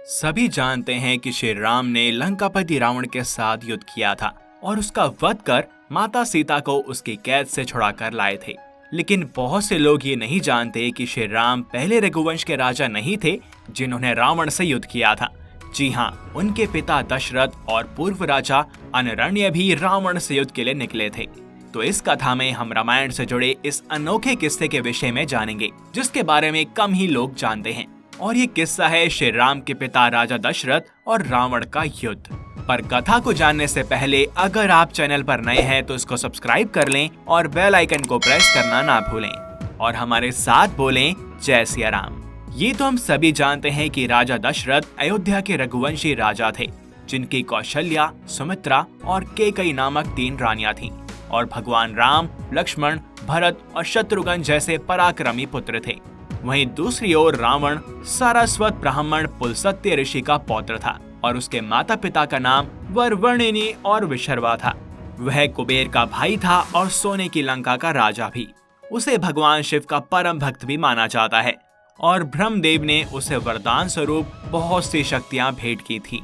सभी जानते हैं कि श्री राम ने लंकापति रावण के साथ युद्ध किया था और उसका वध कर माता सीता को उसकी कैद से छुड़ाकर लाए थे। लेकिन बहुत से लोग ये नहीं जानते कि श्री राम पहले रघुवंश के राजा नहीं थे जिन्होंने रावण से युद्ध किया था। जी हाँ, उनके पिता दशरथ और पूर्व राजा अनरण्य भी रावण से युद्ध के लिए निकले थे। तो इस कथा में हम रामायण से जुड़े इस अनोखे किस्से के विषय में जानेंगे जिसके बारे में कम ही लोग जानते हैं। और ये किस्सा है श्री राम के पिता राजा दशरथ और रावण का युद्ध। पर कथा को जानने से पहले अगर आप चैनल पर नए हैं तो इसको सब्सक्राइब कर लें और बेल आइकन को प्रेस करना ना भूलें और हमारे साथ बोलें जय सिया राम। ये तो हम सभी जानते हैं कि राजा दशरथ अयोध्या के रघुवंशी राजा थे जिनकी कौशल्या, सुमित्रा और कैकेयी नामक 3 रानियां थीं और भगवान राम, लक्ष्मण, भरत और शत्रुघ्न जैसे पराक्रमी पुत्र थे। वहीं दूसरी ओर रावण सारस्वत ब्राह्मण पुलस्त्य ऋषि का पौत्र था और उसके माता पिता का नाम वरवर्णिनी और विशर्वा था। वह कुबेर का भाई था और सोने की लंका का राजा भी। उसे भगवान शिव का परम भक्त भी माना जाता है और ब्रह्मदेव ने उसे वरदान स्वरूप बहुत सी शक्तियां भेंट की थी।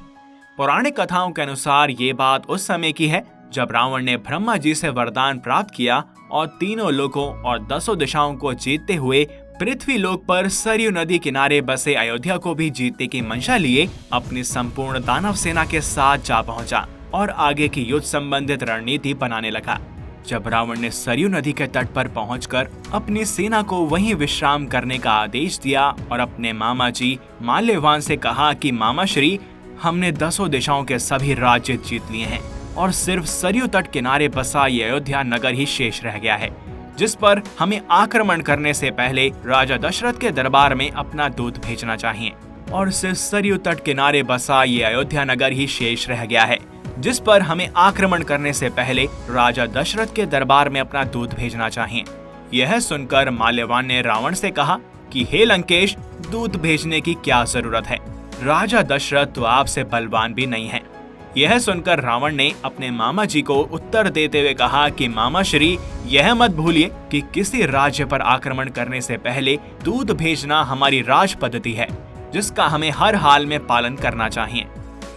पौराणिक कथाओं के अनुसार ये बात उस समय की है जब रावण ने ब्रह्मा जी से वरदान प्राप्त किया और तीनों लोकों और 10 दिशाओं को जीतते हुए पृथ्वी लोक पर सरयू नदी किनारे बसे अयोध्या को भी जीतने की मंशा लिए अपनी संपूर्ण दानव सेना के साथ जा पहुंचा और आगे की युद्ध संबंधित रणनीति बनाने लगा। जब रावण ने सरयू नदी के तट पर पहुंचकर अपनी सेना को वहीं विश्राम करने का आदेश दिया और अपने मामा जी माल्यवान से कहा कि मामा श्री, हमने 10 दिशाओं के सभी राज्य जीत लिए हैं और सिर्फ सरयू तट किनारे बसा ये अयोध्या नगर ही शेष रह गया है जिस पर हमें आक्रमण करने से पहले राजा दशरथ के दरबार में अपना दूत भेजना चाहिए। और सिर्फ सरयू तट किनारे बसा ये अयोध्या नगर ही शेष रह गया है जिस पर हमें आक्रमण करने से पहले राजा दशरथ के दरबार में अपना दूत भेजना चाहिए। यह सुनकर माल्यवान ने रावण से कहा कि हे लंकेश, दूत भेजने की क्या जरूरत है, राजा दशरथ तो आपसे बलवान भी नहीं है। यह सुनकर रावण ने अपने मामा जी को उत्तर देते हुए कहा कि मामा श्री, यह मत भूलिए कि किसी राज्य पर आक्रमण करने से पहले दूत भेजना हमारी राज पद्धति है जिसका हमें हर हाल में पालन करना चाहिए।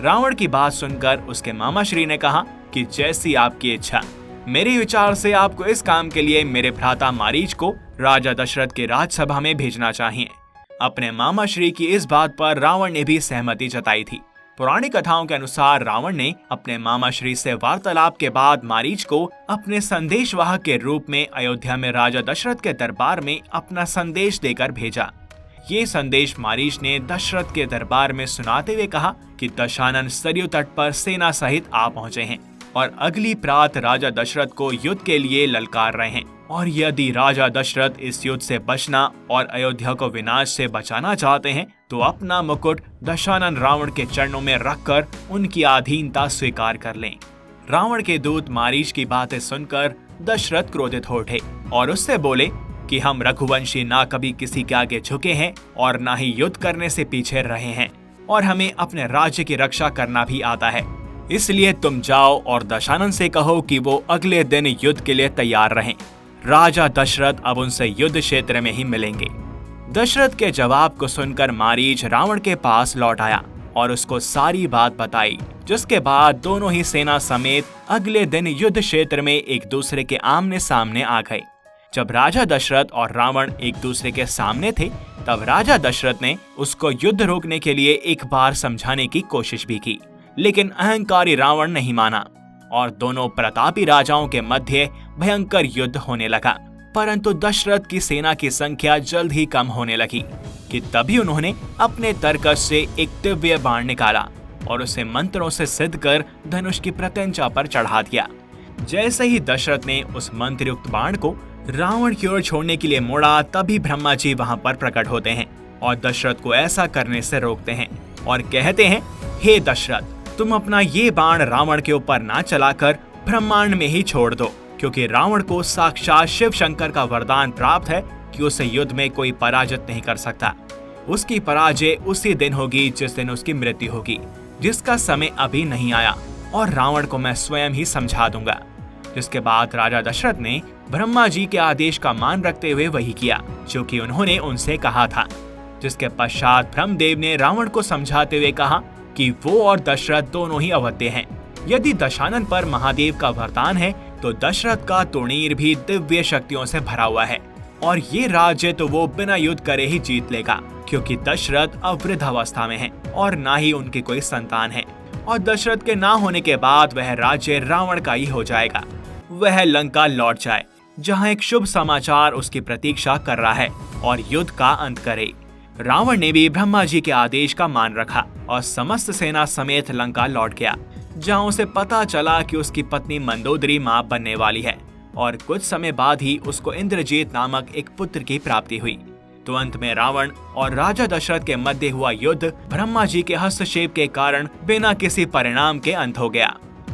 रावण की बात सुनकर उसके मामा श्री ने कहा कि जैसी आपकी इच्छा। मेरे विचार से आपको इस काम के लिए मेरे भ्राता मारीच को राजा दशरथ के राजसभा में भेजना चाहिए। अपने मामा श्री की इस बात पर रावण ने भी सहमति जताई थी। पुरानी कथाओं के अनुसार रावण ने अपने मामा श्री से वार्तालाप के बाद मारीच को अपने संदेशवाहक के रूप में अयोध्या में राजा दशरथ के दरबार में अपना संदेश देकर भेजा। ये संदेश मारीच ने दशरथ के दरबार में सुनाते हुए कहा कि दशानन सरयू तट पर सेना सहित आ पहुंचे हैं और अगली प्रात राजा दशरथ को युद्ध के लिए ललकार रहे हैं और यदि राजा दशरथ इस युद्ध से बचना और अयोध्या को विनाश से बचाना चाहते हैं तो अपना मुकुट दशानन रावण के चरणों में रखकर उनकी अधीनता स्वीकार कर लें। रावण के दूत मारीच की बातें सुनकर दशरथ क्रोधित हो उठे और उससे बोले कि हम रघुवंशी ना कभी किसी के आगे झुके हैं और ना ही युद्ध करने से पीछे रहे हैं और हमें अपने राज्य की रक्षा करना भी आता है। इसलिए तुम जाओ और दशानन से कहो कि वो अगले दिन युद्ध के लिए तैयार रहें। राजा दशरथ अब उनसे युद्ध क्षेत्र में ही मिलेंगे। दशरथ के जवाब को सुनकर मारीच रावण के पास लौट आया और उसको सारी बात बताई, जिसके बाद दोनों ही सेना समेत अगले दिन युद्ध क्षेत्र में एक दूसरे के आमने सामने आ गए। जब राजा दशरथ और रावण एक दूसरे के सामने थे तब राजा दशरथ ने उसको युद्ध रोकने के लिए एक बार समझाने की कोशिश भी की, लेकिन अहंकारी रावण नहीं माना और दोनों प्रतापी राजाओं के मध्य भयंकर युद्ध होने लगा। परंतु दशरथ की सेना की संख्या जल्द ही कम होने लगी कि तभी उन्होंने अपने तरकश से एक दिव्य बाण निकाला और उसे मंत्रों से सिद्ध कर धनुष की प्रत्यंचा पर चढ़ा दिया। जैसे ही दशरथ ने उस मंत्रयुक्त बाण को रावण की ओर छोड़ने के लिए मोड़ा तभी ब्रह्मा जी वहां पर प्रकट होते हैं और दशरथ को ऐसा करने से रोकते हैं और कहते हैं, हे दशरथ, तुम अपना ये बाण रावण के ऊपर ना चलाकर ब्रह्मांड में ही छोड़ दो, क्योंकि रावण को साक्षात शिव शंकर का वरदान प्राप्त है कि उसे युद्ध में कोई पराजित नहीं कर सकता। उसकी पराजय उसी दिन होगी जिस दिन उसकी मृत्यु होगी, जिसका समय अभी नहीं आया और रावण को मैं स्वयं ही समझा दूंगा। जिसके बाद राजा दशरथ ने ब्रह्मा जी के आदेश का मान रखते हुए वही किया जो कि उन्होंने उनसे कहा था। जिसके पश्चात ब्रह्मदेव ने रावण को समझाते हुए कहा कि वो और दशरथ दोनों ही अवध्य हैं। यदि दशानन पर महादेव का वरदान है तो दशरथ का तुणीर भी दिव्य शक्तियों से भरा हुआ है और ये राज्य तो वो बिना युद्ध करे ही जीत लेगा, क्योंकि दशरथ अब वृद्धावस्था में है और ना ही उनकी कोई संतान है और दशरथ के ना होने के बाद वह राज्य रावण का ही हो जाएगा। वह लंका लौट जाए जहाँ एक शुभ समाचार उसकी प्रतीक्षा कर रहा है और युद्ध का अंत करे। रावण ने भी ब्रह्मा जी के आदेश का मान रखा और समस्त सेना समेत लंका लौट गया, जहाँ उसे पता चला कि उसकी पत्नी मंदोदरी मां बनने वाली है और कुछ समय बाद ही उसको इंद्रजीत नामक एक पुत्र की प्राप्ति हुई। तो अंत में रावण और राजा दशरथ के मध्य हुआ युद्ध ब्रह्मा जी के हस्तक्षेप के कारण बिना किसी परिणाम के अंत हो गया।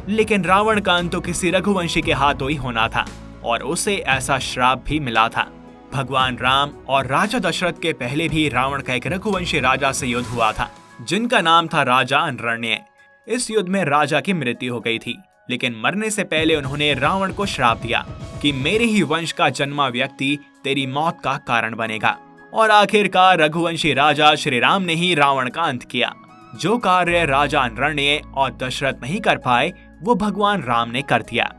लेकिन रावण का अंत तो किसी रघुवंशी के हाथों ही होना था और उसे ऐसा श्राप भी मिला था। भगवान राम और राजा दशरथ के पहले भी रावण का एक रघुवंशी राजा से युद्ध हुआ था, जिनका नाम था राजा अनरण्य। इस युद्ध में राजा की मृत्यु हो गई थी, लेकिन मरने से पहले उन्होंने रावण को श्राप दिया कि मेरे ही वंश का जन्मा व्यक्ति तेरी मौत का कारण बनेगा। और आखिरकार रघुवंशी राजा श्री राम ने ही रावण का अंत किया। जो कार्य राजा अनरण्य और दशरथ नहीं कर पाए वो भगवान राम ने कर दिया,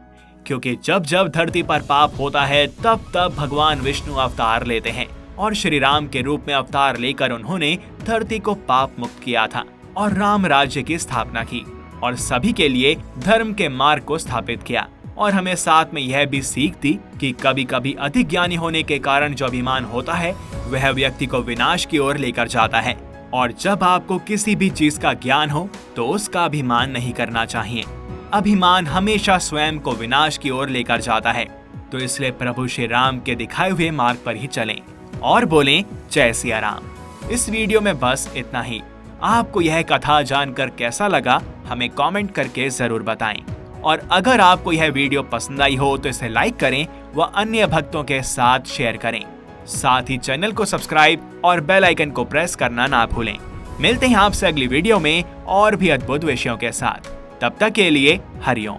क्योंकि जब जब धरती पर पाप होता है तब तब भगवान विष्णु अवतार लेते हैं और श्री राम के रूप में अवतार लेकर उन्होंने धरती को पाप मुक्त किया था और राम राज्य की स्थापना की और सभी के लिए धर्म के मार्ग को स्थापित किया। और हमें साथ में यह भी सीख दी कि कभी कभी अधिक ज्ञानी होने के कारण जो अभिमान होता है वह व्यक्ति को विनाश की ओर लेकर जाता है, और जब आपको किसी भी चीज का ज्ञान हो तो उसका अभिमान नहीं करना चाहिए। अभिमान हमेशा स्वयं को विनाश की ओर लेकर जाता है। तो इसलिए प्रभु श्री राम के दिखाए हुए मार्ग पर ही चलें और बोलें जय सिया राम। इस वीडियो में बस इतना ही। आपको यह कथा जानकर कैसा लगा हमें कमेंट करके जरूर बताएं, और अगर आपको यह वीडियो पसंद आई हो तो इसे लाइक करें व अन्य भक्तों के साथ शेयर करें। साथ ही चैनल को सब्सक्राइब और बेल आइकन को प्रेस करना ना भूलें। मिलते हैं आपसे अगली वीडियो में और भी अद्भुत विषयों के साथ। तब तक के लिए हरिओम।